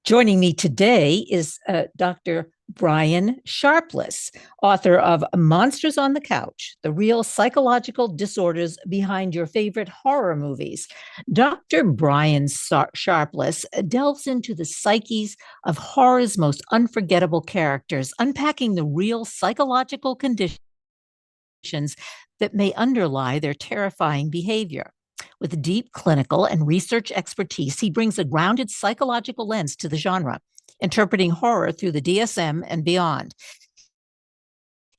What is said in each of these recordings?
Joining me today is Dr. Brian Sharpless, author of Monsters on the Couch, the real psychological disorders behind your favorite horror movies. Dr. Brian Sharpless delves into the psyches of horror's most unforgettable characters, unpacking the real psychological conditions that may underlie their terrifying behavior. With deep clinical and research expertise, he brings a grounded psychological lens to the genre, interpreting horror through the DSM and beyond.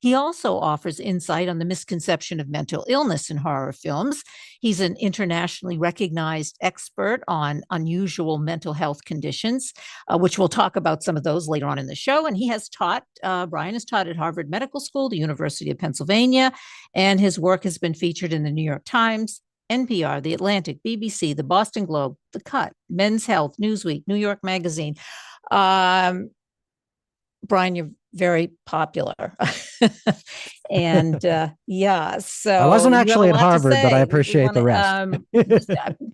He also offers insight on the misconception of mental illness in horror films. He's an internationally recognized expert on unusual mental health conditions, which we'll talk about some of those later on in the show. And he has taught, Brian has taught at Harvard Medical School, the University of Pennsylvania, and his work has been featured in the New York Times, NPR, The Atlantic, BBC, The Boston Globe, The Cut, Men's Health, Newsweek, New York Magazine. Brian, you're very popular. And yeah, so I wasn't actually at Harvard, but I We appreciate the wanna, rest.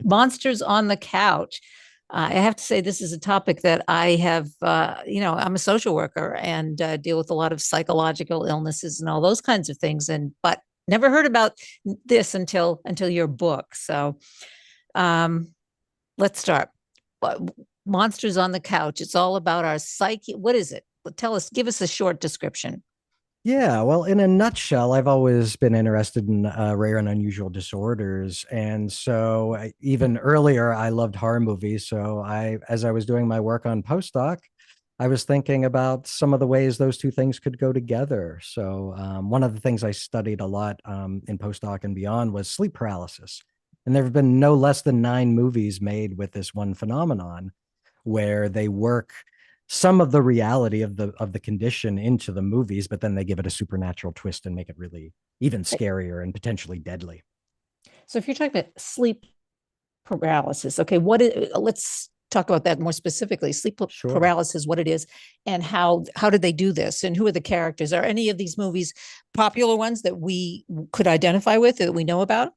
Monsters on the Couch. I have to say, this is a topic that I have, I'm a social worker and deal with a lot of psychological illnesses and all those kinds of things. But never heard about this until your book. So let's start. Monsters on the Couch. It's all about our psyche. What is it? Tell us, give us a short description. Yeah, well, in a nutshell, I've always been interested in rare and unusual disorders, and so even earlier, I loved horror movies. So as I was doing my work on postdoc, I was thinking about some of the ways those two things could go together. So one of the things I studied a lot in postdoc and beyond was sleep paralysis, and there have been no less than 9 movies made with this one phenomenon, where they work some of the reality of the condition into the movies, but then they give it a supernatural twist and make it really even scarier and potentially deadly. So if you're talking about sleep paralysis, okay, let's talk about that more specifically. Sleep Sure. paralysis, what it is, and how did they do this, and who are the characters? Are any of these movies popular ones that we could identify with, that we know about?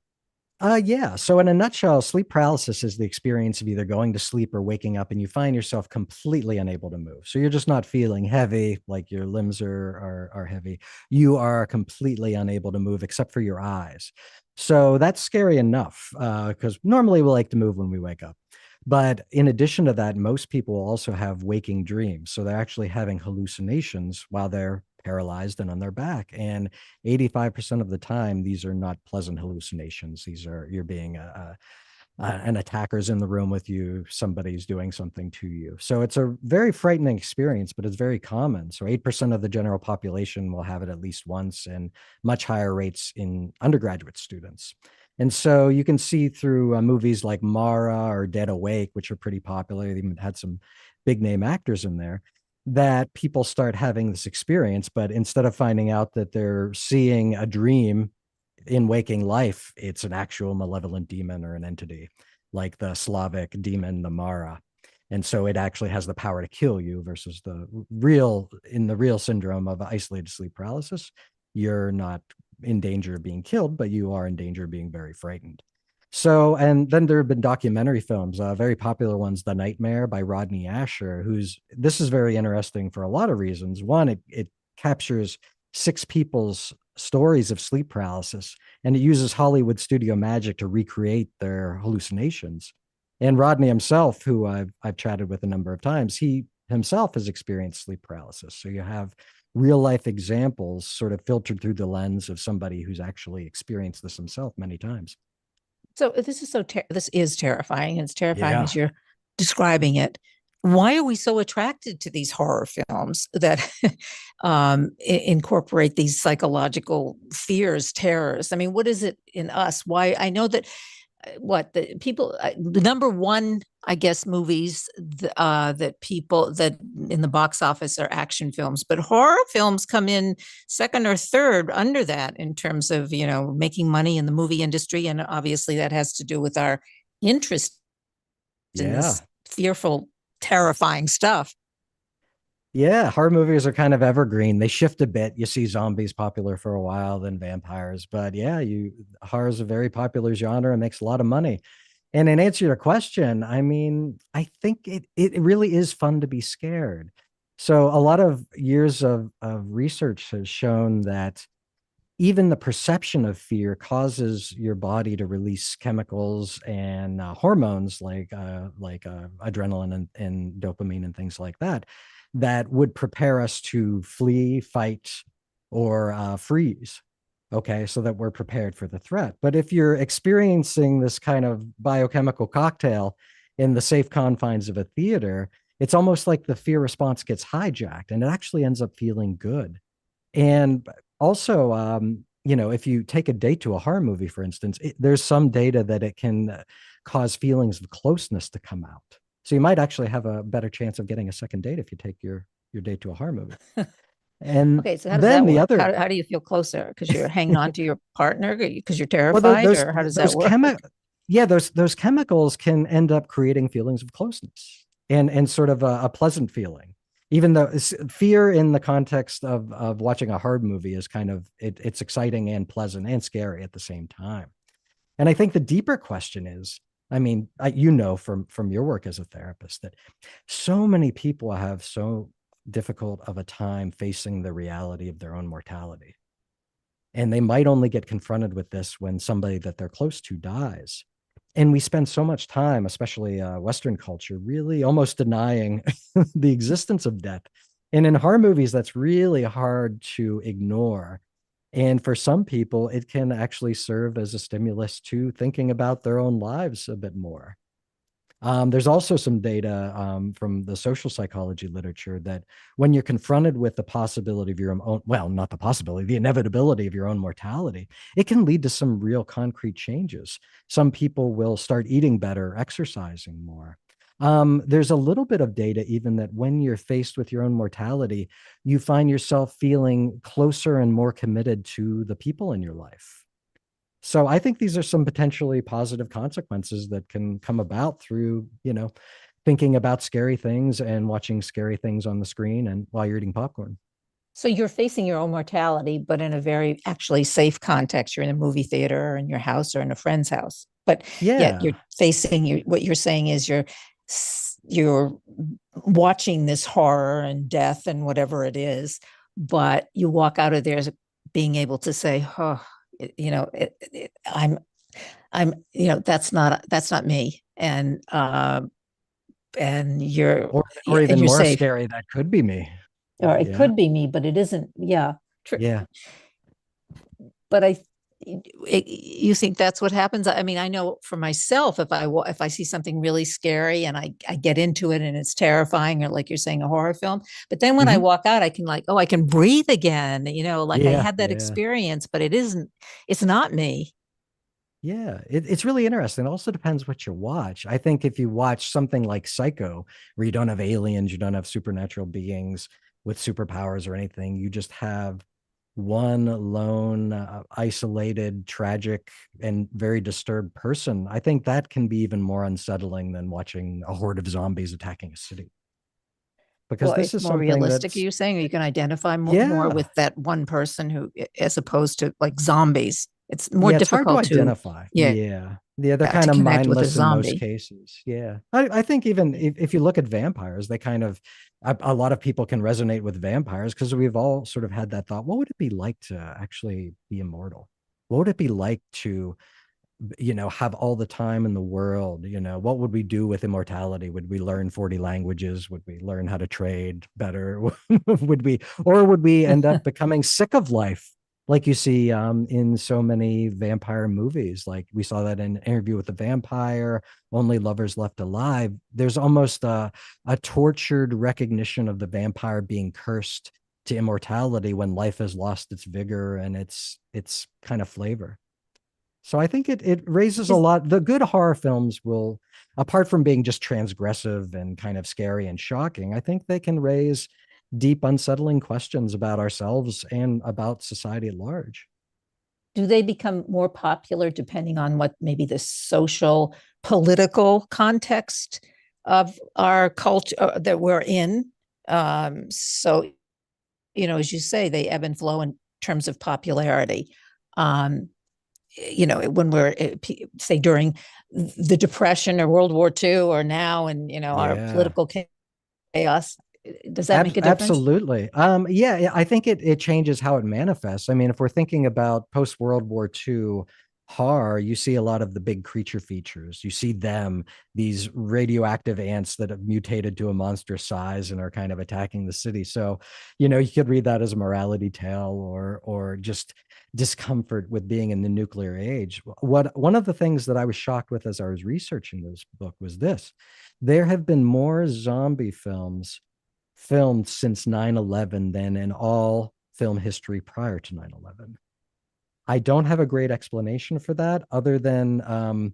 Yeah. So in a nutshell, sleep paralysis is the experience of either going to sleep or waking up and you find yourself completely unable to move. So you're just not feeling heavy, like your limbs are heavy. You are completely unable to move except for your eyes. So that's scary enough because normally we like to move when we wake up. But in addition to that, most people also have waking dreams. So they're actually having hallucinations while they're paralyzed and on their back. And 85% of the time, these are not pleasant hallucinations. These are you're being an attacker's in the room with you, somebody's doing something to you. So it's a very frightening experience, but it's very common. So 8% of the general population will have it at least once, and much higher rates in undergraduate students. And so you can see through movies like Mara or Dead Awake, which are pretty popular. They even had some big name actors in there, that people start having this experience. But instead of finding out that they're seeing a dream in waking life, it's an actual malevolent demon or an entity, like the Slavic demon, the Mara. And so it actually has the power to kill you versus in the real syndrome of isolated sleep paralysis, you're not in danger of being killed, but you are in danger of being very frightened. So, and then there have been documentary films, very popular ones, The Nightmare by Rodney Asher, this is very interesting for a lot of reasons. One, it captures 6 people's stories of sleep paralysis, and it uses Hollywood studio magic to recreate their hallucinations. And Rodney himself, who I've chatted with a number of times, he himself has experienced sleep paralysis. So you have real life examples sort of filtered through the lens of somebody who's actually experienced this himself many times. So this is terrifying. It's terrifying Yeah. as you're describing it. Why are we so attracted to these horror films that incorporate these psychological fears, terrors? I mean, what is it in us? Why? I know that the number one, I guess, movies that people that in the box office are action films, but horror films come in second or third under that in terms of, making money in the movie industry. And obviously that has to do with our interest in Yeah. this fearful, terrifying stuff. Yeah, horror movies are kind of evergreen. They shift a bit. You see zombies popular for a while, then vampires. But yeah, horror is a very popular genre and makes a lot of money. And in answer to your question, I mean, I think it really is fun to be scared. So a lot of years of research has shown that even the perception of fear causes your body to release chemicals and hormones like adrenaline and dopamine and things like that that would prepare us to flee, fight, or freeze. Okay, so that we're prepared for the threat. But if you're experiencing this kind of biochemical cocktail in the safe confines of a theater, it's almost like the fear response gets hijacked and it actually ends up feeling good. And also, if you take a date to a horror movie, for instance, there's some data that it can cause feelings of closeness to come out. So you might actually have a better chance of getting a second date if you take your date to a horror movie. And Okay, so how does then that the work? other, How do you feel closer? Because you're hanging on to your partner because you're well, terrified, or how does that work? yeah, those chemicals can end up creating feelings of closeness and sort of a pleasant feeling. Even though fear in the context of watching a horror movie is kind of it's exciting and pleasant and scary at the same time. And I think the deeper question is, I mean, from your work as a therapist that so many people have so difficult of a time facing the reality of their own mortality. And they might only get confronted with this when somebody that they're close to dies. And we spend so much time, especially Western culture, really almost denying the existence of death. And in horror movies, that's really hard to ignore. And for some people, it can actually serve as a stimulus to thinking about their own lives a bit more. There's also some data from the social psychology literature that when you're confronted with the possibility of your own, well, not the possibility, the inevitability of your own mortality, it can lead to some real concrete changes. Some people will start eating better, exercising more. There's a little bit of data even that when you're faced with your own mortality, you find yourself feeling closer and more committed to the people in your life. So I think these are some potentially positive consequences that can come about through, thinking about scary things and watching scary things on the screen and while you're eating popcorn. So you're facing your own mortality, but in a very actually safe context. You're in a movie theater or in your house or in a friend's house. But yet you're Yeah. facing what you're saying is you're watching this horror and death and whatever it is, but you walk out of there being able to say, oh, that's not me. And Or even you're more safe, scary, that could be me. or it Yeah. could be me, but it isn't. Yeah. Yeah. But you think that's what happens? I mean, I know for myself, if I see something really scary and I get into it and it's terrifying, or like you're saying, a horror film, but then when I Mhm. walk out, I can I can breathe again, like I Yeah. had that Yeah. experience, but it's not me. Yeah, it's really interesting. It also depends what you watch. I think if you watch something like Psycho, where you don't have aliens, you don't have supernatural beings with superpowers or anything, you just have one lone, isolated, tragic, and very disturbed person. I think that can be even more unsettling than watching a horde of zombies attacking a city. Because Well, this it's is more something realistic, are that's, you saying, or you can identify more yeah, with that one person who, as opposed to like zombies. It's more yeah, it's hard to difficult to, identify. yeah, Yeah. Yeah, they're to kind of connect with a mindless in most zombie. cases. Yeah. I think even if you look at vampires, they kind of, a lot of people can resonate with vampires because we've all sort of had that thought. What would it be like to actually be immortal? What would it be like to, have all the time in the world? What would we do with immortality? Would we learn 40 languages? Would we learn how to trade better? Would we end up becoming sick of life? Like you see in so many vampire movies, like we saw that in Interview with the Vampire, Only Lovers Left Alive. There's almost a tortured recognition of the vampire being cursed to immortality when life has lost its vigor and its kind of flavor. So I think it raises a Is lot. The good horror films will, apart from being just transgressive and kind of scary and shocking, I think they can raise deep, unsettling questions about ourselves and about society at large. do they become more popular depending on what maybe the social, political context of our culture that we're in? So, as you say, they ebb and flow in terms of popularity. Um, when we're say during the Depression or World War II, or now, and our Yeah. political chaos. Does that make a difference? Absolutely. Yeah, I think it changes how it manifests. I mean, if we're thinking about post World War II horror, you see a lot of the big creature features. You see them, these radioactive ants that have mutated to a monstrous size and are kind of attacking the city. So, you could read that as a morality tale, or just discomfort with being in the nuclear age. One of the things that I was shocked with as I was researching this book was this: there have been more zombie films filmed since 9/11 than in all film history prior to 9/11. I don't have a great explanation for that other than,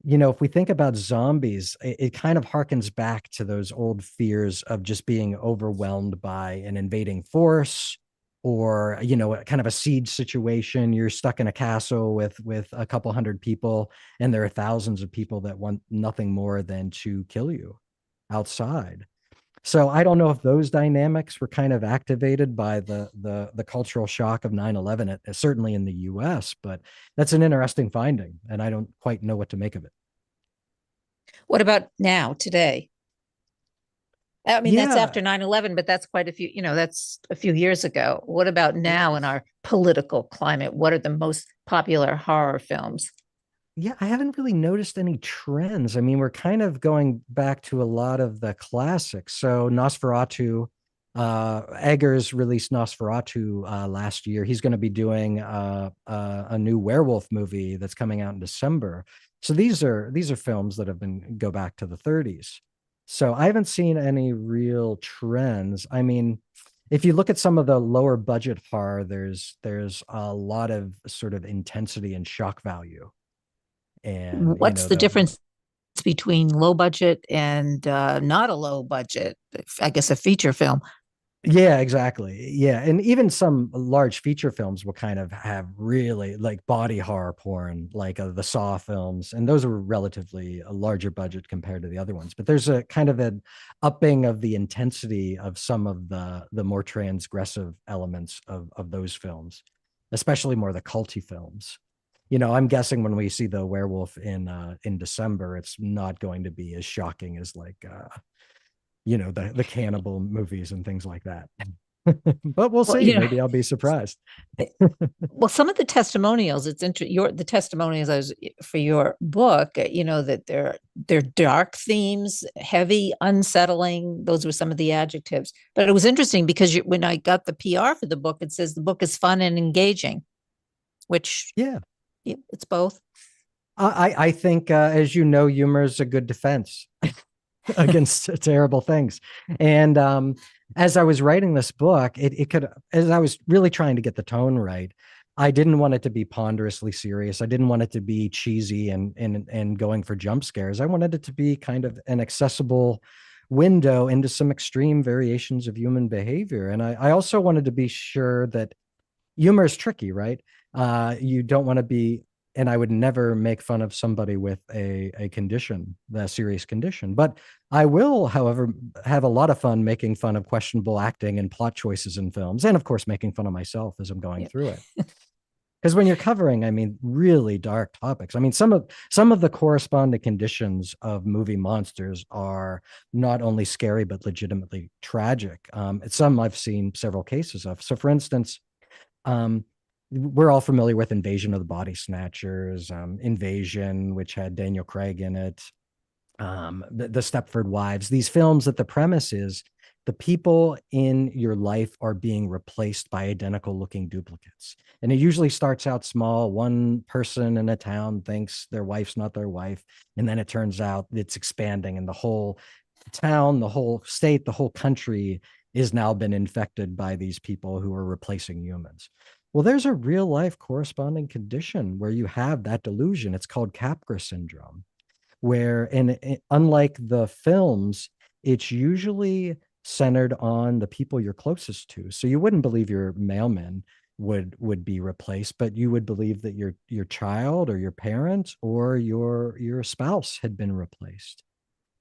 if we think about zombies, it kind of harkens back to those old fears of just being overwhelmed by an invading force, or, kind of a siege situation. You're stuck in a castle with a couple hundred people, and there are thousands of people that want nothing more than to kill you outside. So I don't know if those dynamics were kind of activated by the cultural shock of 9/11, certainly in the US, but that's an interesting finding, and I don't quite know what to make of it. What about now, today? I mean, that's Yeah, after 9/11, but that's quite a few, that's a few years ago. What about it now in is. our political climate? What are the most popular horror films? Yeah, I haven't really noticed any trends. I mean, we're kind of going back to a lot of the classics. So Nosferatu, Eggers released Nosferatu last year. He's going to be doing a new werewolf movie that's coming out in December. So these are films that have been go back to the 30s. So I haven't seen any real trends. I mean, if you look at some of the lower budget horror, there's a lot of sort of intensity and shock value. And What's the difference between low budget and not a low budget? I guess a feature film. yeah, exactly. Yeah. And even some large feature films will kind of have really like body horror porn, like the Saw films. And those were relatively a larger budget compared to the other ones. But there's a kind of an upping of the intensity of some of the more transgressive elements of those films, especially more the culty films. I'm guessing when we see the werewolf in December, it's not going to be as shocking as like the cannibal movies and things like that. But we'll Well, see. Maybe I'll be surprised. well, some of the testimonials, it's the testimonials for your book, that they're dark themes, heavy, unsettling. Those were some of the adjectives. But it was interesting because when I got the PR for the book, it says the book is fun and engaging, which Yeah. it's both. I think, as you know, humor is a good defense against terrible things. And as I was writing this book, it could, as I was really trying to get the tone right, I didn't want it to be ponderously serious. I didn't want it to be cheesy and going for jump scares. I wanted it to be kind of an accessible window into some extreme variations of human behavior. And I also wanted to be sure that humor is tricky, right? You don't want to be, and I would never make fun of somebody with a condition, a serious condition. But I will, however, have a lot of fun making fun of questionable acting and plot choices in films, and of course, making fun of myself as I'm going Yeah. through it. Because when you're covering, I mean, really dark topics. I mean, some of the corresponding conditions of movie monsters are not only scary but legitimately tragic. Some I've seen several cases of. So, for instance, um, we're all familiar with Invasion of the Body Snatchers, Invasion, which had Daniel Craig in it, the Stepford Wives, these films that the premise is the people in your life are being replaced by identical looking duplicates. And it usually starts out small. One person in a town thinks their wife's not their wife. And then it turns out it's expanding, and the whole town, the whole state, the whole country is now been infected by these people who are replacing humans. Well, there's a real life corresponding condition where you have that delusion. It's called Capgras syndrome, where, and unlike the films, it's usually centered on the people you're closest to. So you wouldn't believe your mailman would be replaced, but you would believe that your child or your parent or your spouse had been replaced.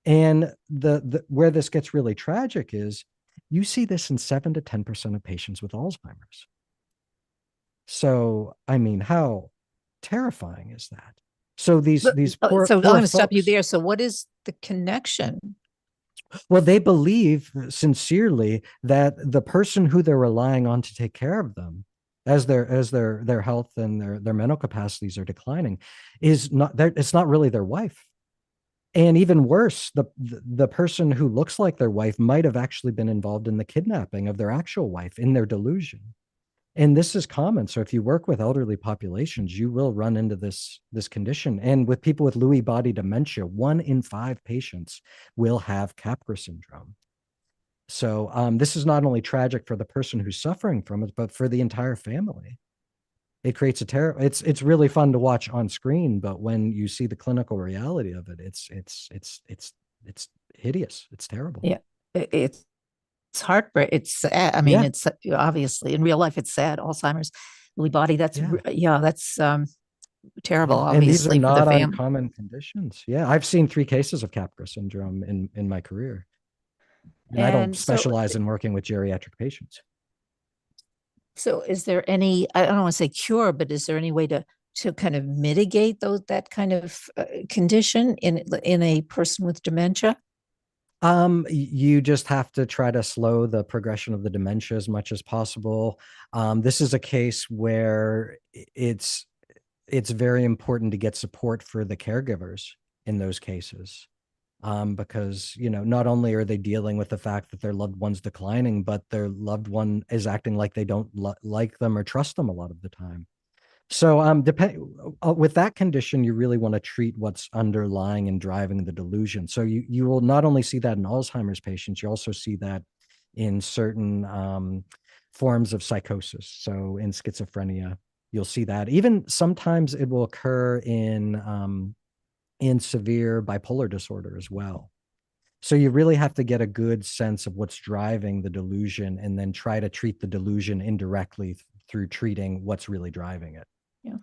And the where this gets really tragic is you see this in 7 to 10% of patients with Alzheimer's. So, I mean, how terrifying is that? So these So I'm poor going to stop you folks, there. So what is the connection? well, they believe sincerely that the person who they're relying on to take care of them as their health and their mental capacities are declining is not their, it's not really their wife. And even worse, the person who looks like their wife might have actually been involved in the kidnapping of their actual wife in their delusion. And this is common. So if you work with elderly populations, you will run into this condition. And with people with Lewy body dementia, 1 in 5 patients will have Capgras syndrome. So this is not only tragic for the person who's suffering from it, but for the entire family. It creates a terror. It's really fun to watch on screen, but when you see the clinical reality of it, it's hideous. It's terrible. Yeah, it's heartbreak. It's sad. I mean, Yeah, it's obviously in real life, it's sad. Alzheimer's, Lewy body. yeah. That's terrible, Yeah, and these are obviously, for the not family. uncommon conditions. Yeah, I've seen 3 cases of Capgras syndrome in my career, and I don't And specialize in working with geriatric patients. so is there any, I don't want to say cure, but is there any way to kind of mitigate that kind of condition in a person with dementia? You just have to try to slow the progression of the dementia as much as possible. This is a case where it's very important to get support for the caregivers in those cases. Because not only are they dealing with the fact that their loved one's declining, but their loved one is acting like they don't like them or trust them a lot of the time. So with that condition, you really want to treat what's underlying and driving the delusion. So you will not only see that in Alzheimer's patients, you also see that in certain forms of psychosis. So in schizophrenia, you'll see that. Even sometimes it will occur in severe bipolar disorder as well. So you really have to get a good sense of what's driving the delusion and then try to treat the delusion indirectly through treating what's really driving it. Yeah.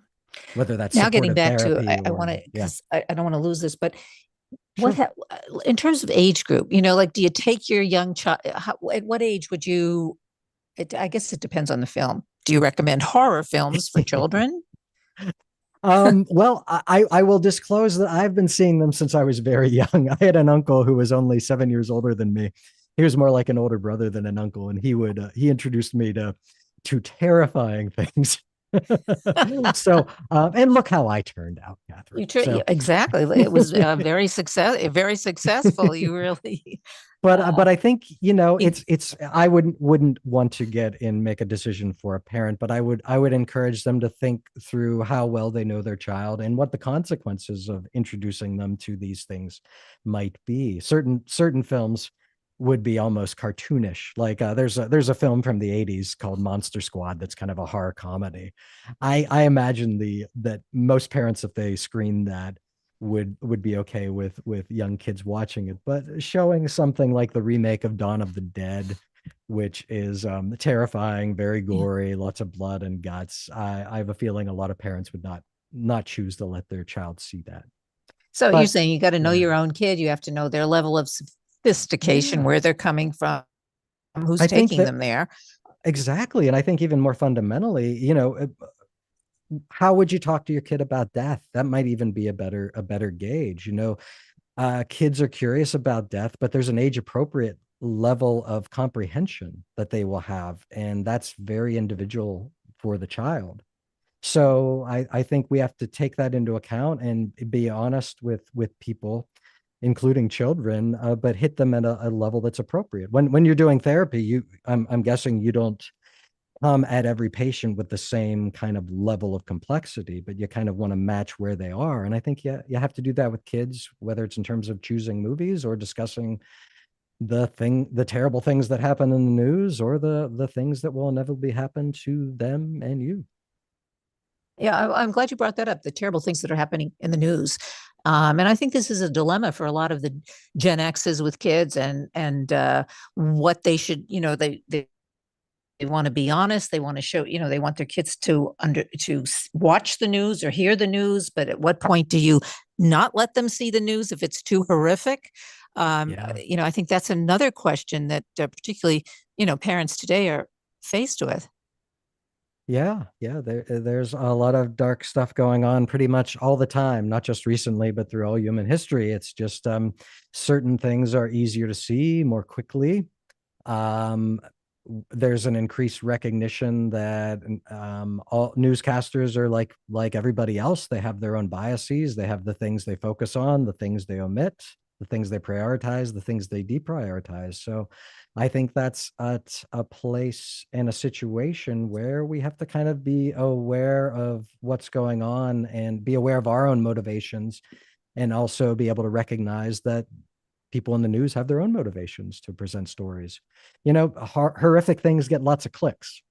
Whether that's Now getting supportive back to, therapy I or want to, yeah, because I don't want to lose this, but sure. in terms of age group, like, do you take your young child? At what age would you? I guess it depends on the film. Do you recommend horror films for children? Well, I will disclose that I've been seeing them since I was very young. I had an uncle who was only 7 years older than me. He was more like an older brother than an uncle, and he introduced me to terrifying things. So, and look how I turned out, Kathryn. So, Exactly. It was very successful. You really, but I think you, it's I wouldn't want to get in make a decision for a parent, but I would encourage them to think through how well they know their child and what the consequences of introducing them to these things might be. Certain films would be almost cartoonish. Like there's a film from the 80s called Monster Squad that's kind of a horror comedy. I imagine that most parents, if they screen that, would be okay with young kids watching it, but showing something like the remake of Dawn of the Dead, which is terrifying, very yeah. gory, lots of blood and guts, I have a feeling a lot of parents would not choose to let their child see that. So you're But saying you got to know yeah, your own kid. You have to know their level of sophistication, yeah, where they're coming from, who's I think taking that them there. exactly. And I think even more fundamentally, how would you talk to your kid about death? That might even be a better gauge. Kids are curious about death, but there's an age appropriate level of comprehension that they will have, and that's very individual for the child. So I think we have to take that into account and be honest with people, including children, but hit them at a level that's appropriate. When you're doing therapy, I'm guessing you don't come at every patient with the same kind of level of complexity, but you kind of want to match where they are. And I think you have to do that with kids, whether it's in terms of choosing movies or discussing the terrible things that happen in the news or the things that will inevitably happen to them and you. Yeah, I'm glad you brought that up. The terrible things that are happening in the news, and I think this is a dilemma for a lot of the Gen X's with kids, and what they should, they want to be honest. They want to show, they want their kids to watch the news or hear the news. But at what point do you not let them see the news if it's too horrific? Yeah. I think that's another question that particularly, parents today are faced with. Yeah. There's a lot of dark stuff going on pretty much all the time, not just recently, but through all human history. It's just certain things are easier to see more quickly. Um, there's an increased recognition that all newscasters are like everybody else. They have their own biases. They have the things they focus on, the things they omit, the things they prioritize, the things they deprioritize. So I think that's at a place and a situation where we have to kind of be aware of what's going on and be aware of our own motivations, and also be able to recognize that people in the news have their own motivations to present stories. Horrific things get lots of clicks.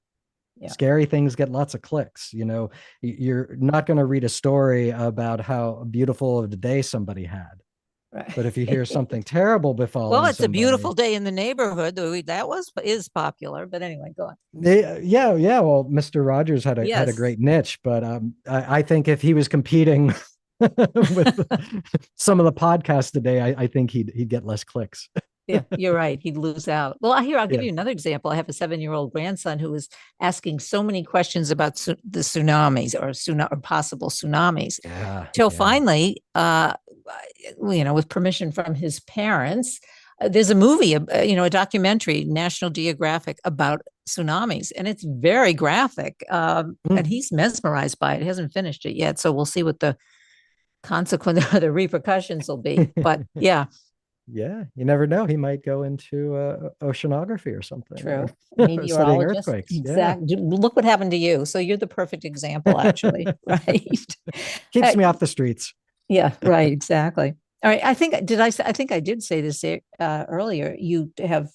Yeah. Scary things get lots of clicks. You're not going to read a story about how beautiful of the day somebody had. Right. But if you hear something terrible Well, befalling it's a beautiful somebody, day in the neighborhood. That was is popular, but anyway, go on. yeah. Well, Mr. Rogers had a Yes. great niche, but I think if he was competing with some of the podcasts today, I think he'd get less clicks. Yeah, you're right. He'd lose out. Well, I'll give Yeah. you another example. I have a 7-year-old grandson who was asking so many questions about the tsunamis or possible tsunamis, Yeah. till Yeah. finally, with permission from his parents, there's a movie, a documentary, National Geographic, about tsunamis, and it's very graphic. And Mm. he's mesmerized by it. He hasn't finished it yet, so we'll see what the consequence or the repercussions will be. But yeah. Yeah, you never know. He might go into oceanography or something, True. or studying Meteorologist. earthquakes. Yeah, Exactly. Look what happened to you. So you're the perfect example, actually. Right. keeps Uh, me off the streets. yeah. Right. Exactly. All right. I think I did say this earlier. You have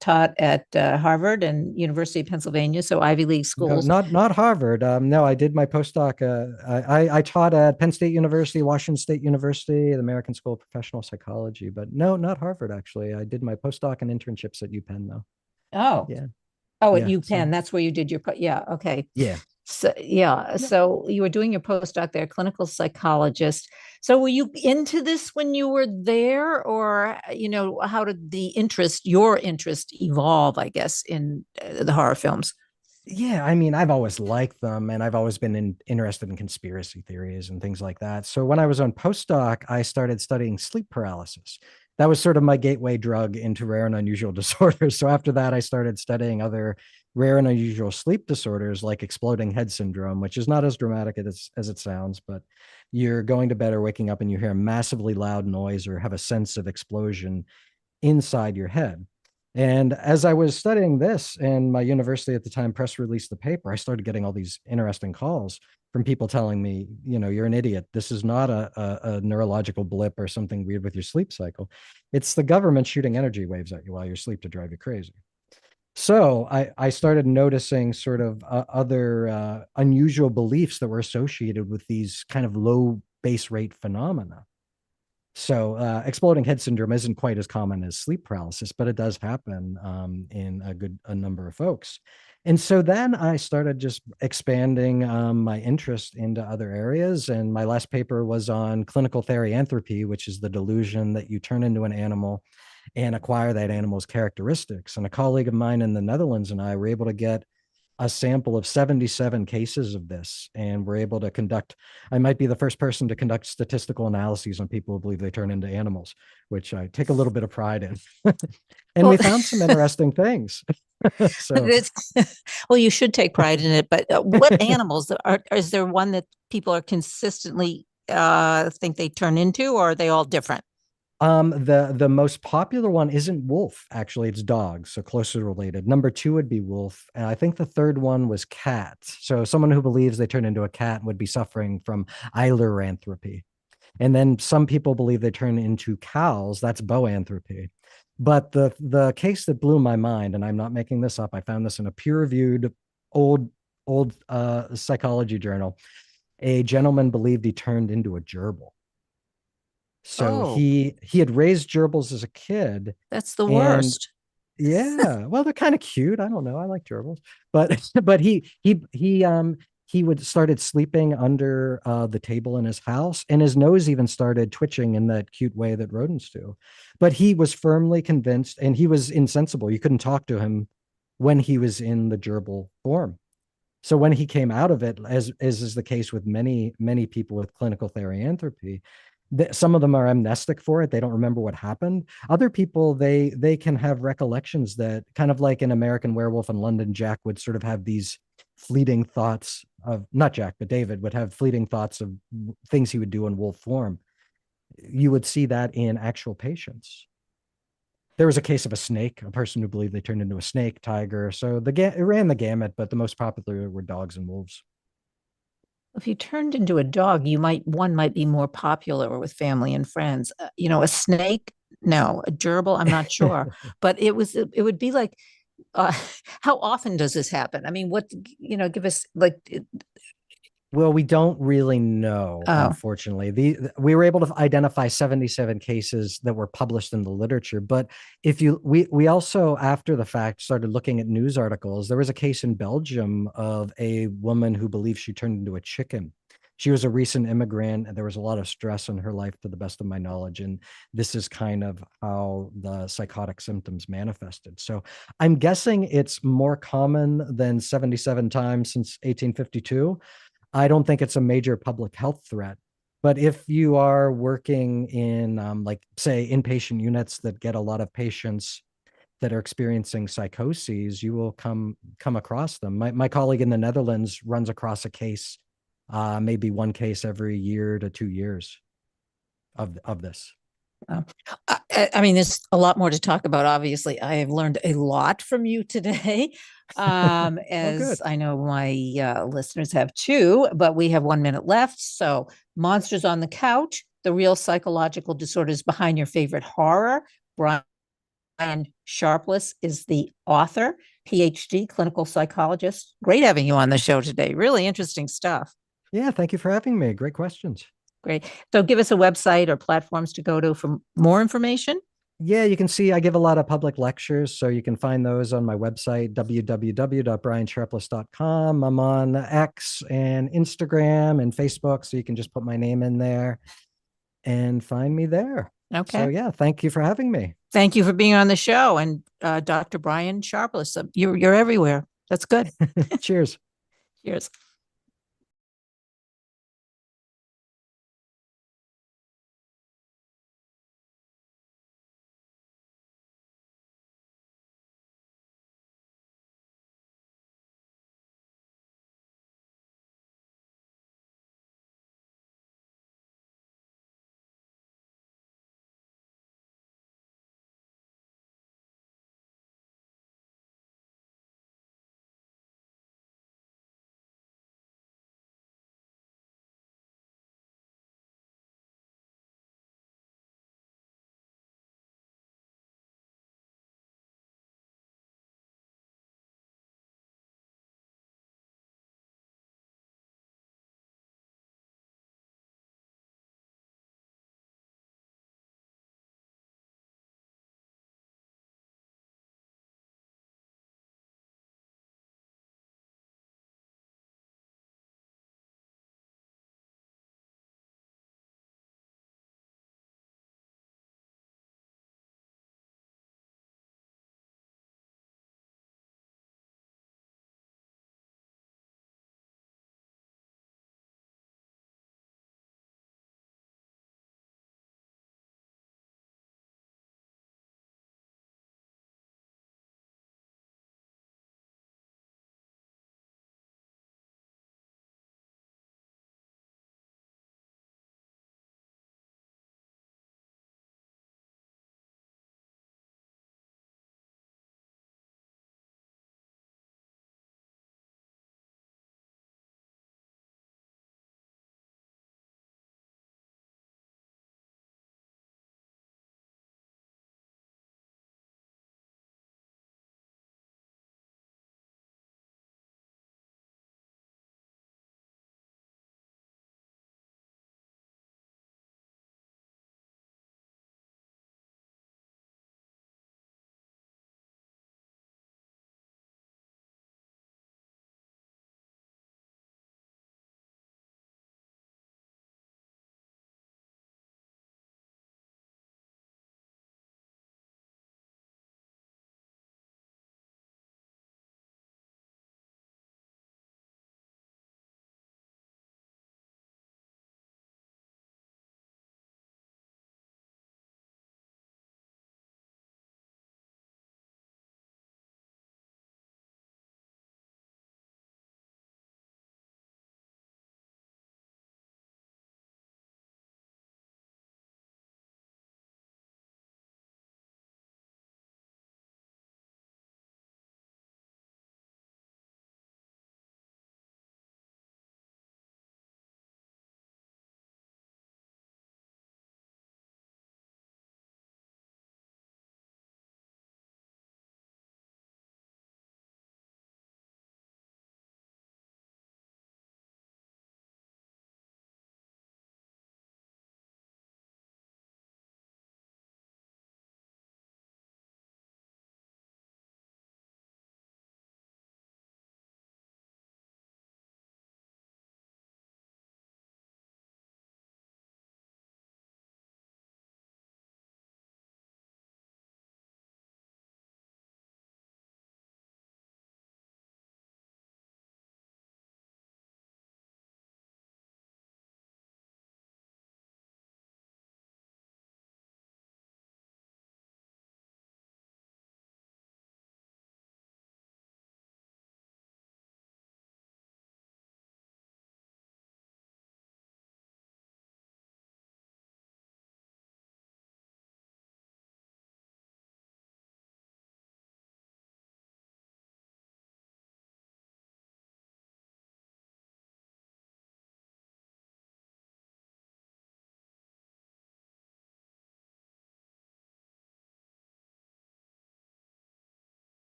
taught at Harvard and University of Pennsylvania, so Ivy League No, schools. not Harvard. No, I did my postdoc. I taught at Penn State University, Washington State University, the American School of Professional Psychology, but no, not Harvard actually. I did my postdoc and internships at UPenn though. Oh, Yeah, oh, at yeah. So UPenn. That's where you did your. Yeah. Okay. yeah. So yeah, so you were doing your postdoc there, clinical psychologist. So were you into this when you were there, or how did your interest evolve, I guess, in the horror films? Yeah, I mean, I've always liked them, and I've always been interested in conspiracy theories and things like that. So when I was on postdoc, I started studying sleep paralysis. That was sort of my gateway drug into rare and unusual disorders. So after that, I started studying other rare and unusual sleep disorders like exploding head syndrome, which is not as dramatic as it sounds, but you're going to bed or waking up and you hear a massively loud noise or have a sense of explosion inside your head. And as I was studying this, and my university at the time press released the paper, I started getting all these interesting calls from people telling me, you're an idiot. This is not a neurological blip or something weird with your sleep cycle. It's the government shooting energy waves at you while you're asleep to drive you crazy. So I started noticing sort of other unusual beliefs that were associated with these kind of low base rate phenomena. So exploding head syndrome isn't quite as common as sleep paralysis, but it does happen in a number of folks. And so then I started just expanding my interest into other areas. And my last paper was on clinical therianthropy, which is the delusion that you turn into an animal and acquire that animal's characteristics. And a colleague of mine in the Netherlands and I were able to get a sample of 77 cases of this, and we're able to conduct, I might be the first person to conduct statistical analyses on people who believe they turn into animals, which I take a little bit of pride in. And Well, we found some interesting things. So well, you should take pride in it. But what animals is there one that people are consistently think they turn into, or are they all different? the most popular one isn't wolf, actually, it's dog, so closely related. Number two would be wolf, and I think the third one was cat. So someone who believes they turn into a cat would be suffering from ailuranthropy. And then some people believe they turn into cows. That's boanthropy. But the case that blew my mind, and I'm not making this up, I found this in a peer-reviewed old psychology journal. A gentleman believed he turned into a gerbil. So Oh, he had raised gerbils as a kid, that's the and worst. yeah, well, they're kind of cute. I don't know. I like gerbils, but but he would started sleeping under the table in his house, and his nose even started twitching in that cute way that rodents do. But he was firmly convinced, and he was insensible. You couldn't talk to him when he was in the gerbil form. So when he came out of it, as is the case with many people with clinical therianthropy, some of them are amnestic for it. They don't remember what happened. Other people, they can have recollections that, kind of like in American Werewolf in London, Jack would sort of have these fleeting thoughts of, not Jack, but David would have fleeting thoughts of things he would do in wolf form. You would see that in actual patients. There was a case of a snake, a person who believed they turned into a snake, tiger. So it ran the gamut, but the most popular were dogs and wolves. If you turned into a dog, one might be more popular with family and friends. A snake, no, a gerbil, I'm not sure, but it would be like, uh, how often does this happen? I mean, give us like, Well, we don't really know, oh, unfortunately. We were able to identify 77 cases that were published in the literature, but if you we also, after the fact, started looking at news articles. There was a case in Belgium of a woman who believed she turned into a chicken. She was a recent immigrant, and there was a lot of stress in her life, to the best of my knowledge. And this is kind of how the psychotic symptoms manifested. So I'm guessing it's more common than 77 times since 1852. I don't think it's a major public health threat. But if you are working in, like, say, inpatient units that get a lot of patients that are experiencing psychoses, you will come across them. My colleague in the Netherlands runs across a case, maybe one case every year to 2 years of this. oh. I mean, there's a lot more to talk about. Obviously, I have learned a lot from you today, Oh, as good. I know my listeners have too. But we have 1 minute left. So, Monsters on the Couch: The Real Psychological Disorders Behind Your Favorite Horror. Brian Sharpless is the author, PhD, clinical psychologist. Great having you on the show today. Really interesting stuff. Yeah, thank you for having me. Great questions. Great. So, give us a website or platforms to go to for more information. Yeah, you can see I give a lot of public lectures, so you can find those on my website, www.briansharpless.com. I'm on X and Instagram and Facebook, so you can just put my name in there and find me there. So, Okay. yeah, thank you for having me. Thank you for being on the show. And Dr. Brian Sharpless, you're everywhere. That's good. Cheers. Cheers.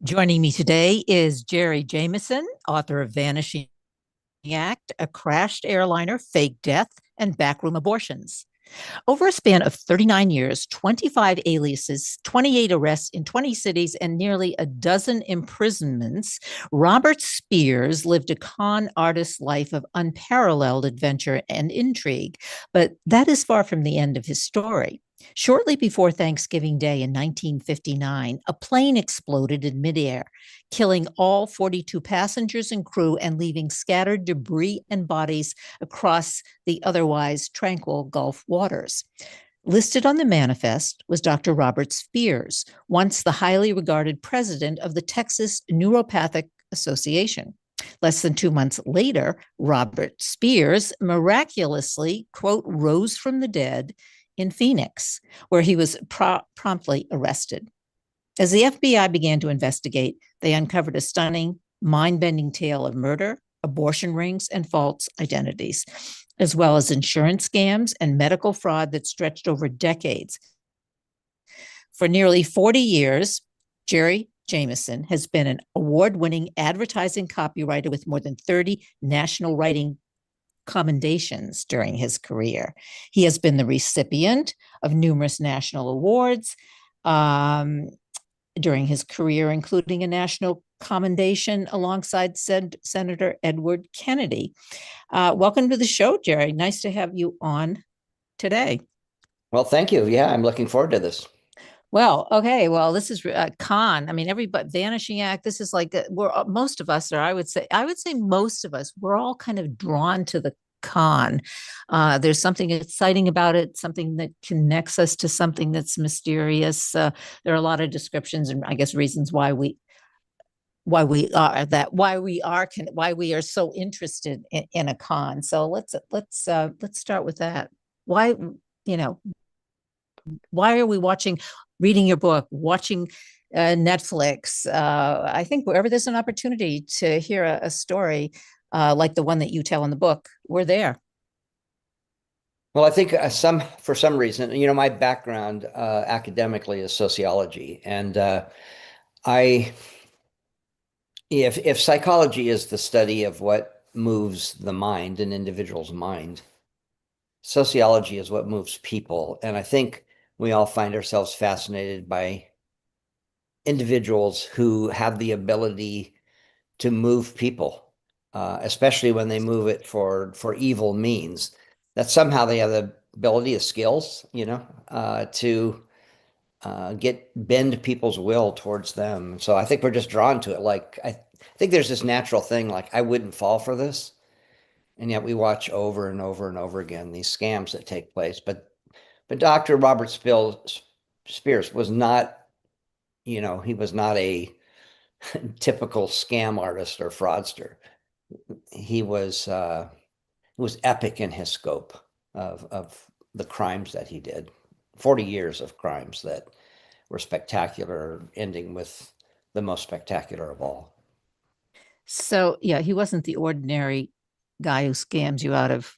Joining me today is Jerry Jameson, author of Vanishing Act, A Crashed Airliner, Fake Death, and Backroom Abortions. Over a span of 39 years, 25 aliases, 28 arrests in 20 cities, and nearly a dozen imprisonments, Robert Spears lived a con artist's life of unparalleled adventure and intrigue. But that is far from the end of his story. Shortly before Thanksgiving Day in 1959, a plane exploded in midair, killing all 42 passengers and crew and leaving scattered debris and bodies across the otherwise tranquil Gulf waters. Listed on the manifest was Dr. Robert Spears, once the highly regarded president of the Texas Neuropathic Association. Less than 2 months later, Robert Spears miraculously, quote, rose from the dead in Phoenix, where he was promptly arrested. As the FBI began to investigate, they uncovered a stunning, mind-bending tale of murder, abortion rings, and false identities, as well as insurance scams and medical fraud that stretched over decades. For nearly 40 years, Jerry Jameson has been an award-winning advertising copywriter with more than 30 national writing commendations during his career. He has been the recipient of numerous national awards during his career, including a national commendation alongside Senator Edward Kennedy. Welcome to the show, Jerry. Nice to have you on today. Well, thank you. Yeah, I'm looking forward to this. Well, okay. Well, this is con. I mean, everybody Vanishing Act. This is like we're most of us, or I would say most of us, we're all kind of drawn to the con. There's something exciting about it, something that connects us to something that's mysterious. There are a lot of descriptions and I guess reasons why we are so interested in a con. So let's start with that. Why, you know, why are we reading your book, watching Netflix? I think wherever there's an opportunity to hear a story like the one that you tell in the book, we're there. Well, I think for some reason, my background academically is sociology, and if psychology is the study of what moves the mind, an individual's mind, sociology is what moves people, and I think we all find ourselves fascinated by individuals who have the ability to move people, especially when they move it for evil means. That somehow they have the ability, the skills, to bend people's will towards them. So I think we're just drawn to it. Like I think there's this natural thing, like I wouldn't fall for this, and yet we watch over and over and over again these scams that take place. But Dr. Robert Spears was not, he was not a typical scam artist or fraudster. He was epic in his scope of the crimes that he did. 40 years of crimes that were spectacular, ending with the most spectacular of all. So yeah, he wasn't the ordinary guy who scams you out of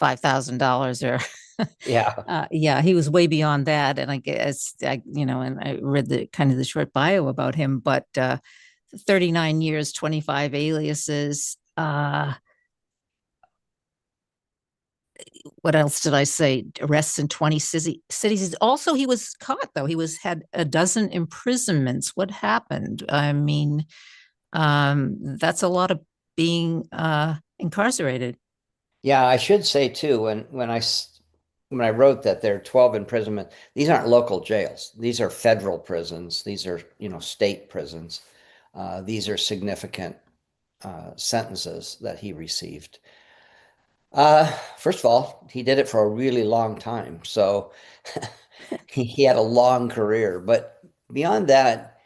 $5,000 or Yeah. yeah, he was way beyond that. And I guess and I read the short bio about him, but 39 years, 25 aliases. What else did I say? Arrests in 20 cities. Also, he was caught though. He had a dozen imprisonments. What happened? I mean, that's a lot of being incarcerated. Yeah, I should say too, when I wrote that there are 12 imprisonment, these aren't local jails. These are federal prisons. These are, state prisons. These are significant sentences that he received. First of all, he did it for a really long time. So he had a long career. But beyond that,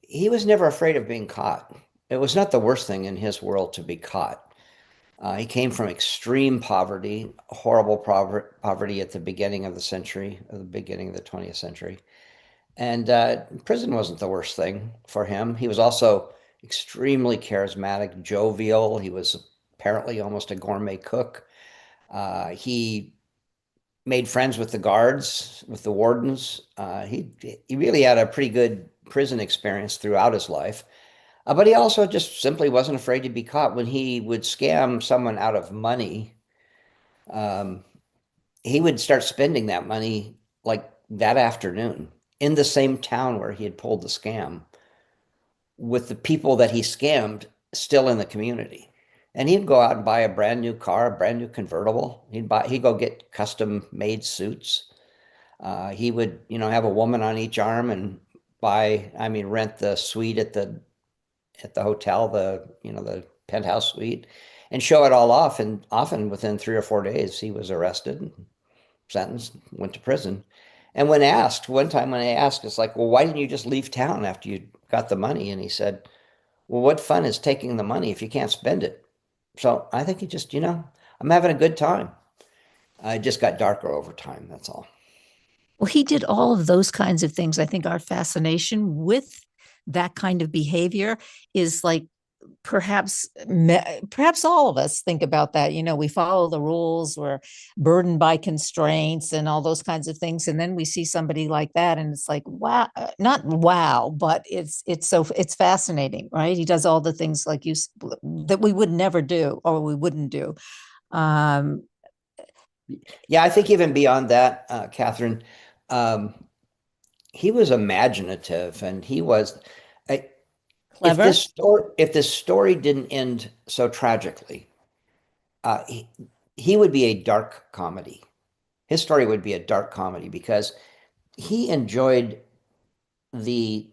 he was never afraid of being caught. It was not the worst thing in his world to be caught. He came from extreme poverty, horrible poverty at the beginning of the century, at the beginning of the 20th century. And prison wasn't the worst thing for him. He was also extremely charismatic, jovial. He was apparently almost a gourmet cook. He made friends with the guards, with the wardens. He really had a pretty good prison experience throughout his life. But he also just simply wasn't afraid to be caught. When he would scam someone out of money, um, he would start spending that money like that afternoon in the same town where he had pulled the scam, with the people that he scammed still in the community. And he'd go out and buy a brand new car, a brand new convertible. He'd go get custom made suits. He would, have a woman on each arm and rent the suite at the hotel, the penthouse suite, and show it all off. And often within 3 or 4 days, he was arrested, sentenced, went to prison. And when asked, one time when I asked, it's like, well, why didn't you just leave town after you got the money? And he said, well, what fun is taking the money if you can't spend it? So I think he just, I'm having a good time. I just got darker over time. That's all. Well, he did all of those kinds of things. I think our fascination with that kind of behavior is like perhaps all of us think about that. We follow the rules, we're burdened by constraints and all those kinds of things, and then we see somebody like that and it's like, wow, not wow, but it's fascinating, right? He does all the things like you that we would never do or we wouldn't do. Yeah, I think even beyond that, Kathryn, um, he was imaginative, and he was. If Clever. this story didn't end so tragically, uh, he, he would be a dark comedy. His story would be a dark comedy because he enjoyed the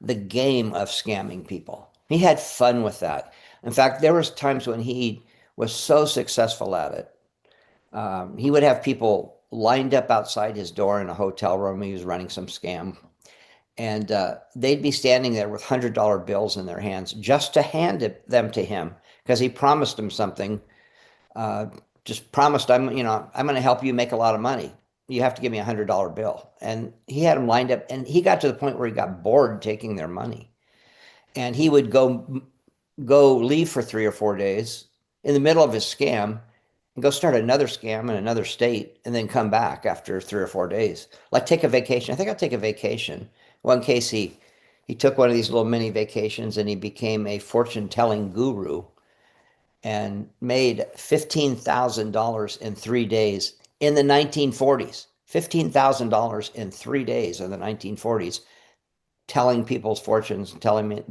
the game of scamming people. He had fun with that. In fact, there was times when he was so successful at it. He would have people lined up outside his door in a hotel room. He was running some scam, and they'd be standing there with $100 bills in their hands just to them to him because he promised them something. Just promised, I'm going to help you make a lot of money. You have to give me $100 bill. And he had them lined up, and he got to the point where he got bored taking their money, and he would go leave for 3 or 4 days in the middle of his scam and go start another scam in another state and then come back after 3 or 4 days. Like take a vacation. I think I'll take a vacation. One case he took one of these little mini vacations and he became a fortune telling guru and made $15,000 in 3 days in the 1940s. $15,000 in 3 days in the 1940s, telling people's fortunes and telling me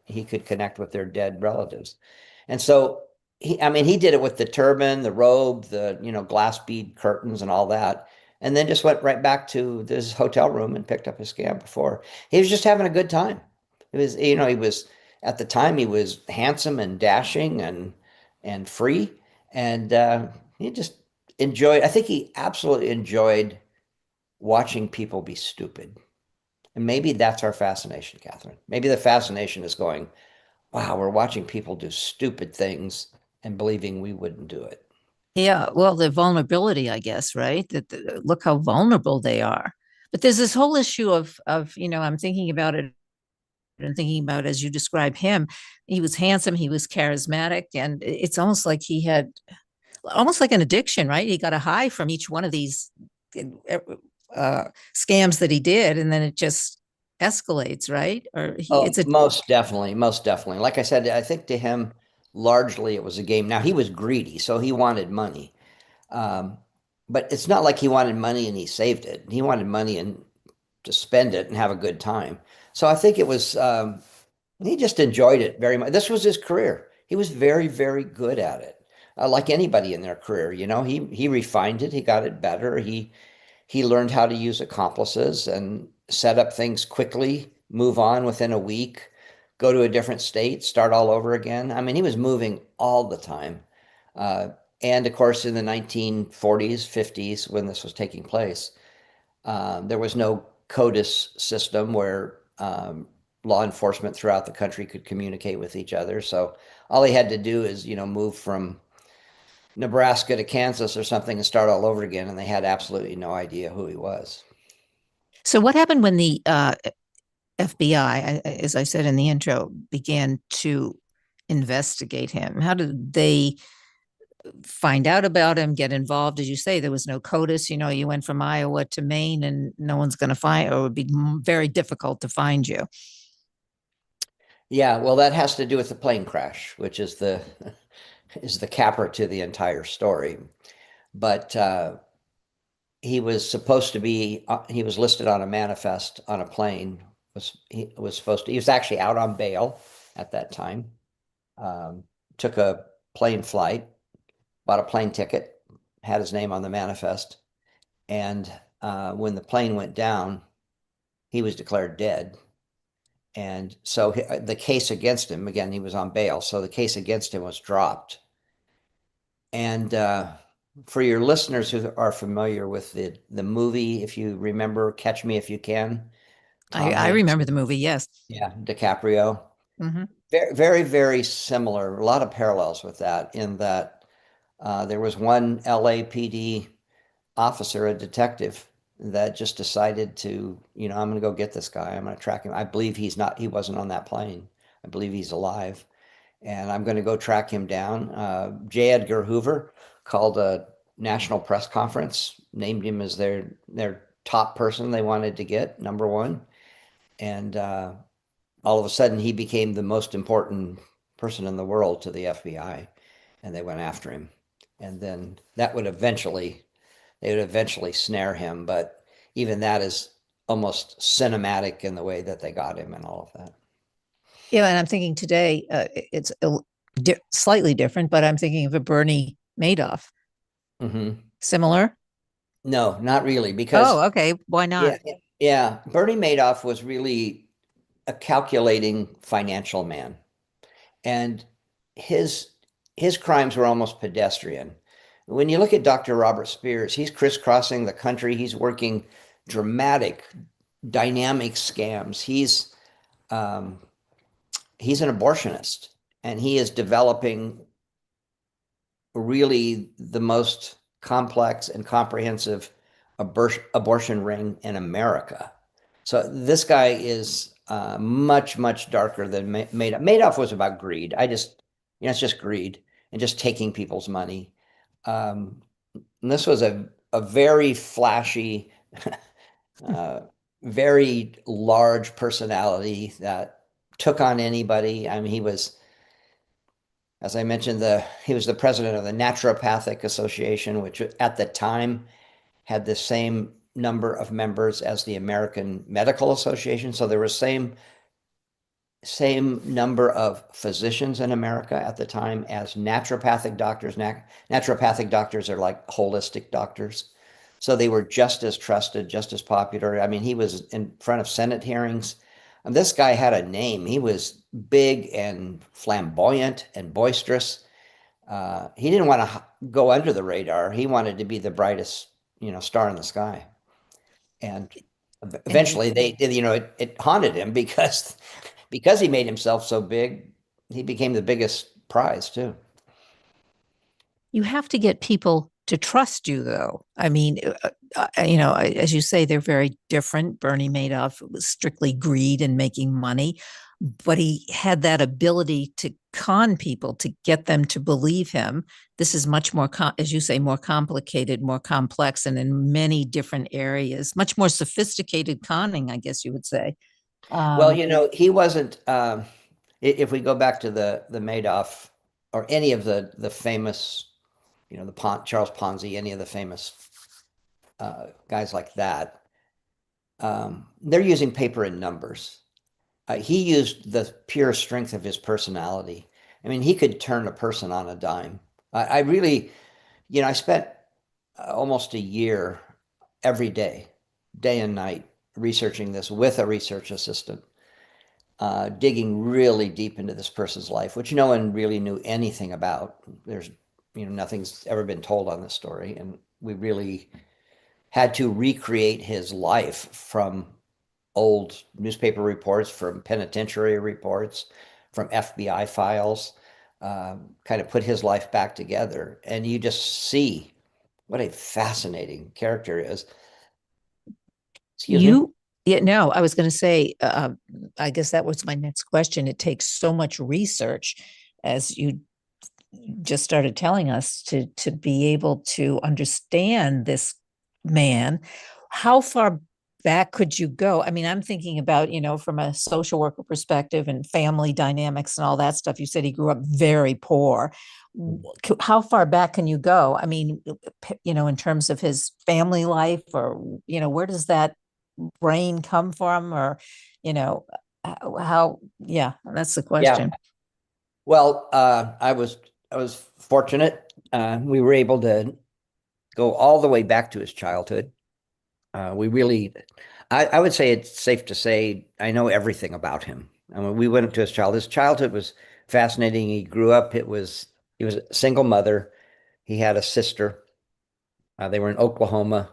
he could connect with their dead relatives. And so he did it with the turban, the robe, the glass bead curtains and all that, and then just went right back to this hotel room and picked up his scam before. He was just having a good time. It was, he was at the time he was handsome and dashing and free, and he just enjoyed. I think he absolutely enjoyed watching people be stupid. And maybe that's our fascination, Kathryn. Maybe the fascination is going, wow, we're watching people do stupid things and believing we wouldn't do it. Yeah, well, the vulnerability, I guess, right? Look how vulnerable they are. But there's this whole issue of I'm thinking about it and thinking about as you describe him. He was handsome, he was charismatic, and it's almost like he had almost like an addiction, right? He got a high from each one of these scams that he did, and then it just escalates, right? Most definitely, most definitely. Like I said, I think to him, largely it was a game. Now he was greedy, so he wanted money. Um, but it's not like he wanted money and he saved it. He wanted money and to spend it and have a good time. So I think it was he just enjoyed it very much. This was his career. He was very, very good at it. Like anybody in their career, he refined it. He got it better. He learned how to use accomplices and set up things quickly, move on within a week, go to a different state, start all over again. I mean, he was moving all the time. Uh, and of course, in the 1940s, 50s, when this was taking place, there was no CODIS system where law enforcement throughout the country could communicate with each other. So all he had to do is, move from Nebraska to Kansas or something and start all over again. And they had absolutely no idea who he was. So what happened when the FBI, as I said in the intro, began to investigate him? How did they find out about him, get involved. As you say, there was no CODIS. You went from Iowa to Maine, and no one's going to find, or it would be very difficult to find you. Yeah, well, that has to do with the plane crash, which is the is the capper to the entire story. But he was supposed to be he was listed on a manifest on a plane. He was supposed to, he was actually out on bail at that time. Took a plane flight, bought a plane ticket, had his name on the manifest, and when the plane went down, he was declared dead. And so the case against him, again, he was on bail, so the case against him was dropped. And for your listeners who are familiar with the movie, if you remember Catch Me If You Can, I remember the movie, yes. Yeah, DiCaprio. Mm-hmm. Very, very, very similar. A lot of parallels with that, in that there was one LAPD officer, a detective, that just decided to, I'm going to go get this guy. I'm going to track him. I believe he wasn't on that plane. I believe he's alive. And I'm going to go track him down. J. Edgar Hoover called a national press conference, named him as their top person they wanted to get, number one. And all of a sudden, he became the most important person in the world to the FBI, and they went after him. And then they would eventually snare him, but even that is almost cinematic in the way that they got him and all of that. Yeah, and I'm thinking today it's slightly different, but I'm thinking of a Bernie Madoff. Mm-hmm. Similar? No, not really, because okay. Why not? Yeah. Bernie Madoff was really a calculating financial man, and his crimes were almost pedestrian. When you look at Dr. Robert Spears, he's crisscrossing the country. He's working dramatic, dynamic scams. He's an abortionist, and he is developing really the most complex and comprehensive abortion ring in America. So this guy is much, much darker than Madoff. Madoff was about greed. It's just greed and just taking people's money. And this was a very flashy, very large personality that took on anybody. I mean, he was, as I mentioned, he was the president of the Naturopathic Association, which at the time had the same number of members as the American Medical Association. So there was same number of physicians in America at the time as naturopathic doctors. Naturopathic doctors are like holistic doctors. So they were just as trusted, just as popular. I mean, he was in front of Senate hearings. And this guy had a name. He was big and flamboyant and boisterous. He didn't want to go under the radar. He wanted to be the brightest, star in the sky. And eventually it haunted him because he made himself so big, he became the biggest prize too. You have to get people to trust you, though. I mean, as you say, they're very different. Bernie Madoff was strictly greed and making money, but he had that ability to con people, to get them to believe him. This is much more, as you say, more complicated, more complex, and in many different areas, much more sophisticated conning, I guess you would say. Well, he wasn't, if we go back to the Madoff or any of the famous, Charles Ponzi, any of the famous guys like that, they're using paper and numbers. He used the pure strength of his personality. I mean, he could turn a person on a dime. I really, I spent almost a year every day and night, researching this with a research assistant, digging really deep into this person's life, which no one really knew anything about. There's, nothing's ever been told on this story. And we really had to recreate his life from old newspaper reports, from penitentiary reports, from FBI files, kind of put his life back together. And you just see what a fascinating character is. Excuse me? Yeah, no, I was going to say, I guess that was my next question. It takes so much research, as you just started telling us, to be able to understand this man, how far back could you go? I mean, I'm thinking about, from a social worker perspective and family dynamics and all that stuff. You said he grew up very poor. How far back can you go? I mean, in terms of his family life, or, where does that brain come from? Or, how, yeah, that's the Yeah. question. Well, I was fortunate. We were able to go all the way back to his childhood. We really, I would say it's safe to say I know everything about him. I mean, we went up to his childhood. His childhood was fascinating. He grew up. He was a single mother. He had a sister. They were in Oklahoma,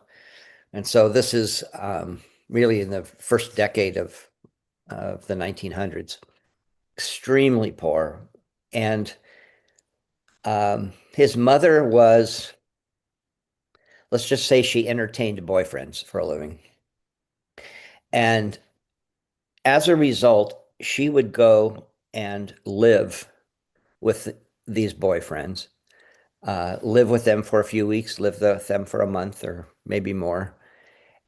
and so this is really in the first decade of the 1900s. Extremely poor, and his mother was, let's just say, she entertained boyfriends for a living, and as a result, she would go and live with these boyfriends, live with them for a few weeks, live with them for a month or maybe more,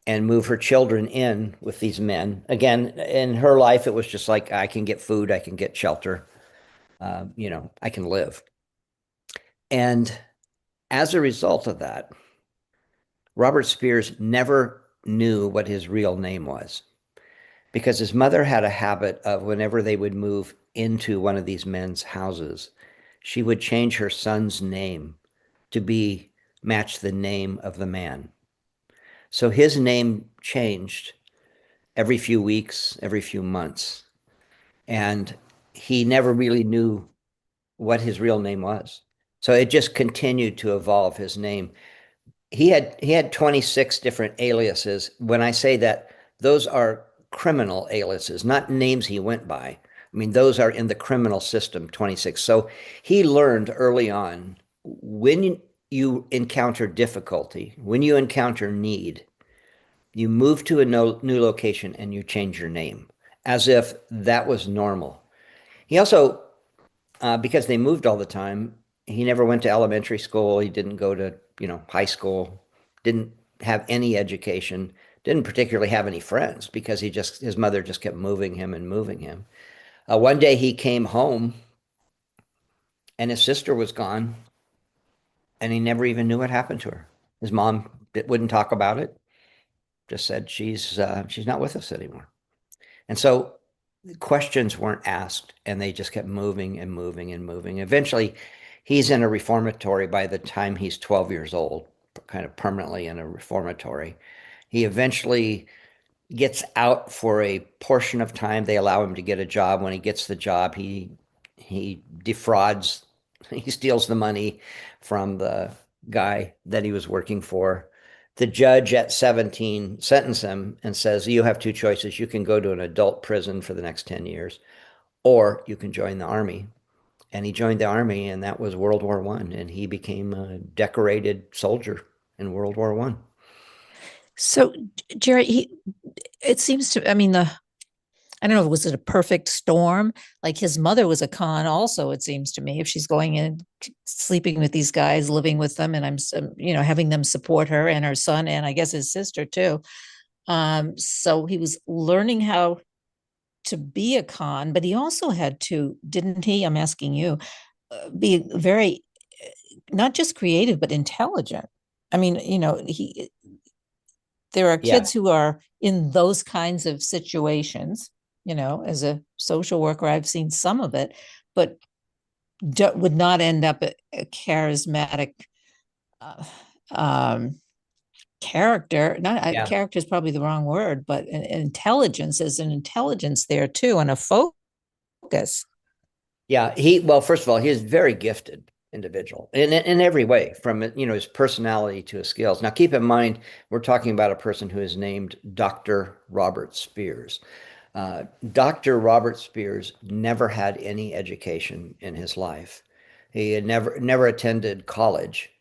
and move her children in with these men. Again, in her life, it was just like, I can get food, I can get shelter, I can live. And as a result of that, Robert Spears never knew what his real name was, because his mother had a habit of, whenever they would move into one of these men's houses, she would change her son's name to be match the name of the man. So his name changed every few weeks, every few months, and he never really knew what his real name was. So it just continued to evolve his name. He had 26 different aliases. When I say that, those are criminal aliases, not names he went by. I mean, those are in the criminal system, 26. So he learned early on, when you encounter difficulty, when you encounter need, you move to a new location and you change your name, as if that was normal. He also, because they moved all the time, he never went to elementary school. He didn't go to, high school, didn't have any education, didn't particularly have any friends, because his mother just kept moving him and moving him. One day he came home and his sister was gone, and he never even knew what happened to her. His mom wouldn't talk about it, just said she's not with us anymore. And so questions weren't asked, and they just kept moving and moving and moving. Eventually, he's in a reformatory by the time he's 12 years old, kind of permanently in a reformatory. He eventually gets out for a portion of time. They allow him to get a job. When he gets the job, he defrauds, he steals the money from the guy that he was working for. The judge at 17 sentenced him and says, you have two choices. You can go to an adult prison for the next 10 years, or you can join the army. And he joined the army, and that was World War I, and he became a decorated soldier in World War I. So, Jerry, it seems to, I mean, I don't know, was it a perfect storm? Like, his mother was a con also, it seems to me, if she's going in, sleeping with these guys, living with them, and having them support her and her son, and I guess his sister too. So he was learning how to be a con, but he also had to, didn't he? I'm asking you, be very, not just creative, but intelligent. I mean, there are Yeah. kids who are in those kinds of situations, as a social worker, I've seen some of it, but would not end up a charismatic uh, um, character. Not Yeah. character is probably the wrong word, but intelligence is an intelligence there too, and a focus. Yeah. Well, first of all, he's a very gifted individual in every way, from, his personality to his skills. Now, keep in mind, we're talking about a person who is named Dr. Robert Spears. Dr. Robert Spears never had any education in his life. He had never attended college,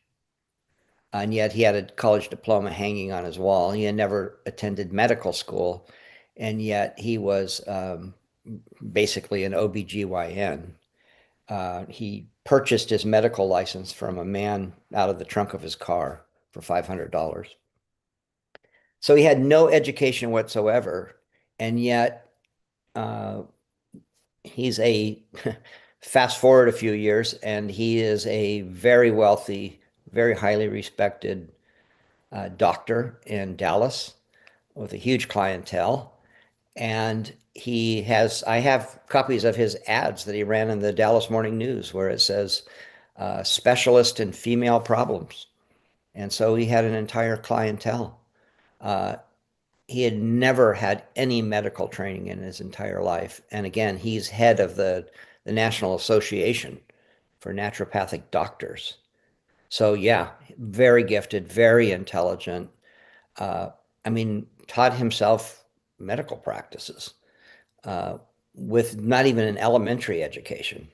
and yet he had a college diploma hanging on his wall. He had never attended medical school, and yet he was basically an OBGYN. He purchased his medical license from a man out of the trunk of his car for $500. So he had no education whatsoever, and yet uh, he's a fast forward a few years, and he is a very wealthy, very highly respected doctor in Dallas with a huge clientele. And I have copies of his ads that he ran in the Dallas Morning News where it says, specialist in female problems. And so he had an entire clientele. Uh, he had never had any medical training in his entire life. And again, he's head of the National Association for Naturopathic Doctors. So yeah, very gifted, very intelligent. Uh, I mean, taught himself medical practices uh, with not even an elementary education.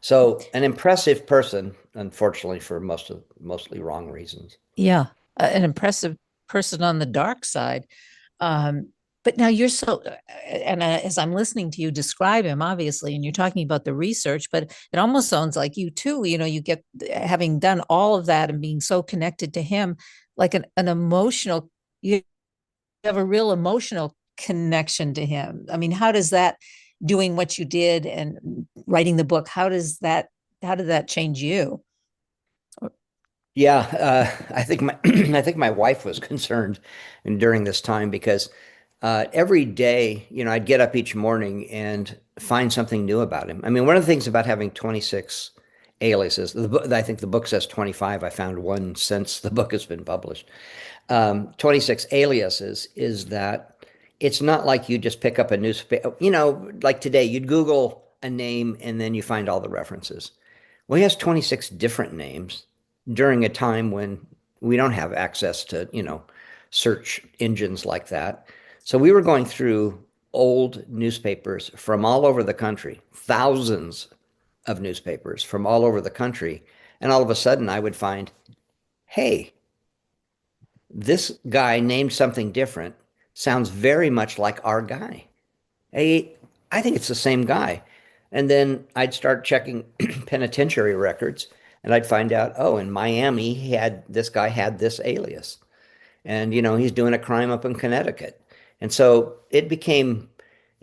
So an impressive person, unfortunately, for mostly wrong reasons. Yeah, an impressive person on the dark side. Um, but now you're so, and as I'm listening to you describe him, obviously, and you're talking about the research, but it almost sounds like you too, you get having done all of that and being so connected to him, like an emotional, you have a real emotional connection to him. I mean, how does that, doing what you did and writing the book, how did that change you? Yeah, I think my I think my wife was concerned during this time because every day, I'd get up each morning and find something new about him. I mean, one of the things about having 26 aliases, I think the book says 25. I found one since the book has been published. 26 aliases is that it's not like you just pick up a newspaper, like today, you'd Google a name and then you find all the references. Well, he has 26 different names during a time when we don't have access to, search engines like that. So we were going through old newspapers from all over the country, thousands of newspapers from all over the country. And all of a sudden I would find, hey, this guy named something different sounds very much like our guy. Hey, I think it's the same guy. And then I'd start checking penitentiary records and I'd find out, oh, in Miami, this guy had this alias. And, he's doing a crime up in Connecticut. And so it became,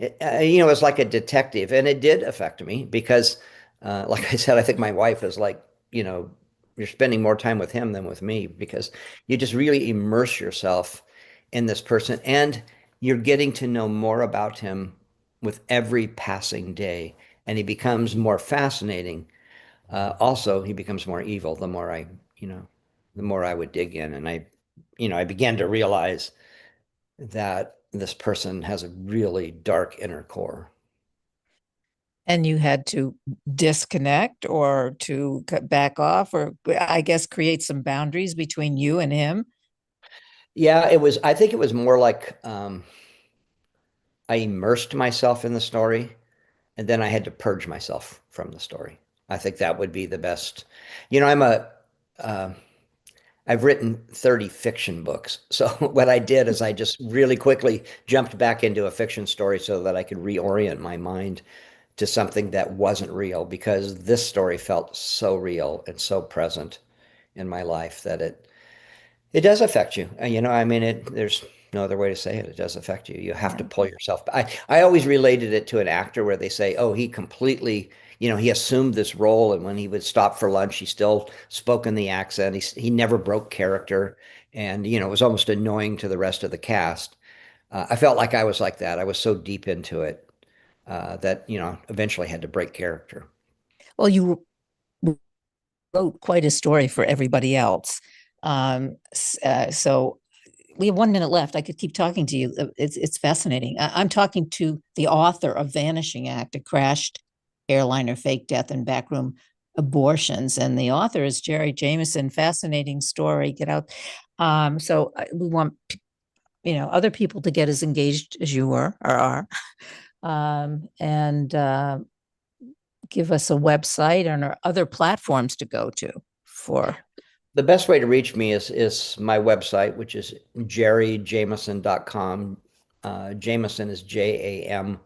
it was like a detective. And it did affect me because, like I said, I think my wife is like, you know, you're spending more time with him than with me because you just really immerse yourself in this person and you're getting to know more about him with every passing day. And he becomes more fascinating. Also, he becomes more evil the more I would dig in. And I began to realize that this person has a really dark inner core. And you had to disconnect or to cut back off, or I guess create some boundaries between you and him. Yeah, I think it was more like I immersed myself in the story and then I had to purge myself from the story. I think that would be the best. You know, uh, I've written 30 fiction books. So what I did is I just really quickly jumped back into a fiction story so that I could reorient my mind to something that wasn't real because this story felt so real and so present in my life that it does affect you. I mean, there's no other way to say it. It does affect you. You have to Yeah. pull yourself back. I always related it to an actor where they say, oh, he completely, he assumed this role. And when he would stop for lunch, he still spoke in the accent. He never broke character. And, it was almost annoying to the rest of the cast. I felt like I was like that. I was so deep into it that, eventually had to break character. Well, you wrote quite a story for everybody else. So we have 1 minute left. I could keep talking to you. It's fascinating. I'm talking to the author of Vanishing Act, a crashed airliner, fake death, and backroom abortions. And the author is Jerry Jameson. Fascinating story. Get out. So we want other people to get as engaged as you were or are, and give us a website and or other platforms to go to for. The best way to reach me is my website, which is jerryjameson.com. Jameson is Jamison,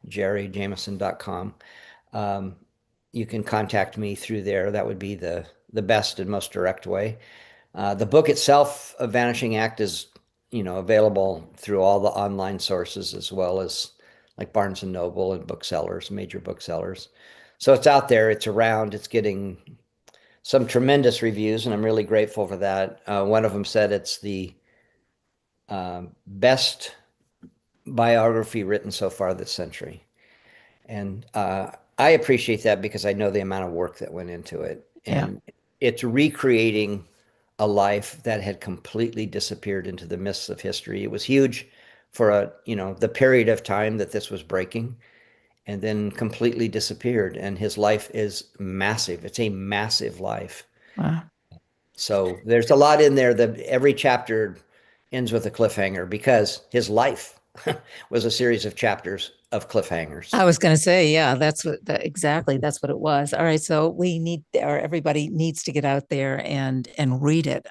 jerryjameson.com. you can contact me through there. That would be the best and most direct way. The book itself, A Vanishing Act, is, available through all the online sources as well as like Barnes and Noble and booksellers, major booksellers. So it's out there, it's around, it's getting some tremendous reviews, and I'm really grateful for that. One of them said it's the best biography written so far this century. And I appreciate that because I know the amount of work that went into it. And it's recreating a life that had completely disappeared into the mists of history. It was huge for the period of time that this was breaking, and then completely disappeared. And his life is massive. It's a massive life. Wow. So there's a lot in there that every chapter ends with a cliffhanger because his life was a series of chapters of cliffhangers. I was going to say, yeah, that's exactly that's what it was. All right, so everybody needs to get out there and read it.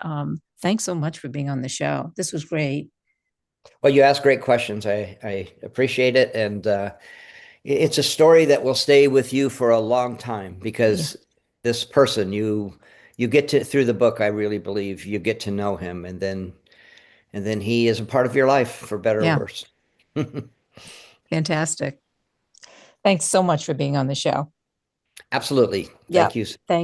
Thanks so much for being on the show. This was great. Well, you asked great questions. I appreciate it, and it's a story that will stay with you for a long time because this person you get to, through the book, I really believe you get to know him, and then he is a part of your life for better or worse. Fantastic. Thanks so much for being on the show. Absolutely. Yeah. Thank you. Thank